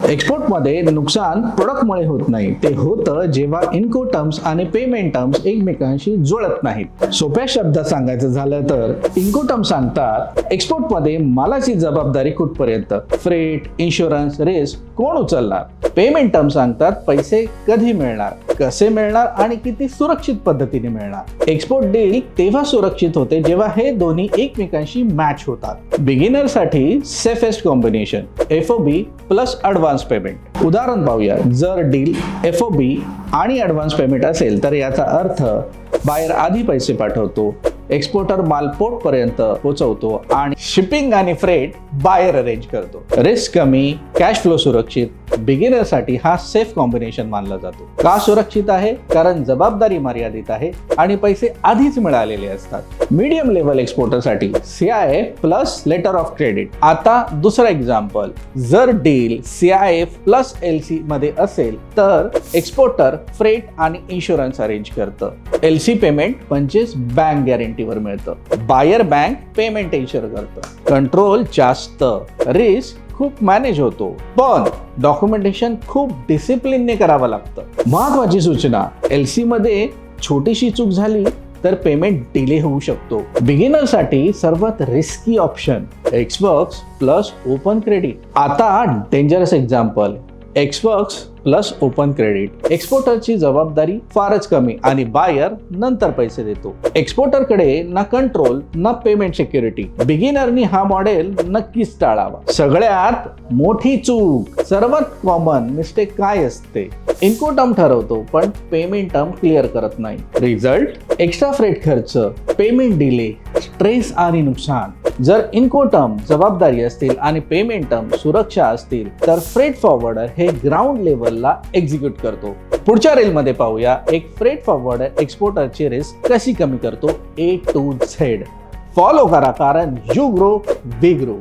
एक्सपोर्टमध्ये नुकसान प्रोडक्टमुळे होत नाही, ते होतं जेव्हा इन्कोटर्म्स आणि पेमेंट टर्म्स एकमेकांशी जुळत नाहीत. सोप्या शब्दात सांगायचं झालं तर इन्कोटर्म्स सांगतात एक्सपोर्टमध्ये मालाची जबाबदारी कुठपर्यंत, फ्रेट, इन्शुरन्स, रिस्क कोण उचलणार. पेमेंट टर्म्स सांगतात पैसे कधी मिळणार, कसे मिळणार आणि किती सुरक्षित पद्धतीने मिळणार. एक्सपोर्ट डील तेव्हा सुरक्षित होते जेव्हा हे दोन्ही एकमेकांशी मॅच होतात. बिगिनरसाठी safest combination FOB plus advance payment. उदाहरण पाहूया. जर डील FOB आणि ॲडव्हान्स पेमेंट असेल तर याचा अर्थ बायर आधी पैसे पाठवतो, एक्सपोर्टर माल पोर्ट पर्यंत पोहोचवतो आणि शिपिंग आणि फ्रेट बायर अरेंज करतो. रिस्क कमी, कॅश फ्लो सुरक्षित. बिगिनरसाठी हा सेफ कॉम्बिनेशन मानला जातो. का सुरक्षित आहे? कारण जबाबदारी मर्यादित आहे आणि पैसे आधीच मिळालेले असतात. मीडियम लेवल एक्सपोर्टरसाठी CIF plus letter of credit. आता दुसरा एक्झाम्पल. जर डील CIF प्लस LC मध्ये असेल तर एक्सपोर्टर फ्रेट आणि इन्शुरन्स अरेंज करतं. LC पेमेंट म्हणजेच बँक गॅरंटीवर मिळतं. बायर बँक पेमेंट इन्शुर करतं. कंट्रोल जास्त, रिस्क खूप मॅनेज होतो, पण डॉक्युमेंटेशन खूप डिसिप्लिनने करावं लागतं. महत्वाची सूचना, LC मध्ये छोटीशी चूक झाली तर पेमेंट डिले होऊ शकतो. बिगिनरसाठी सर्वात risky option ex works plus open credit. आता dangerous example, ex works plus open credit. एक्सपोर्टरची जबाबदारी फारच कमी आणि बायर नंतर पैसे देतो. एक्सपोर्टरकडे ना कंट्रोल ना पेमेंट सिक्युरिटी. बिगिनरनी हा मॉडेल नक्कीच टाळावा. सगळ्यात मोठी चूक, सर्वात कॉमन मिस्टेक काय असते? इन्कोटर्म ठरवतो पण पेमेंट टर्म क्लिअर करत नाही. रिझल्ट, एक्स्ट्रा फ्रेट खर्च, पेमेंट डिले, स्ट्रेस आणि नुकसान. जर इन्कोटर्म जबाबदारी असतील आणि पेमेंट टर्म सुरक्षा असतील तर फ्रेट फॉरवर्डर हे ग्राउंड लेवलला एक्झिक्यूट करतो. पुढच्या रीलमध्ये पाहूया एक फ्रेट फॉरवर्डर एक्सपोर्टरची रिस्क कशी कमी करतो A to Z. फॉलो करा कारण यू ग्रो वी ग्रो.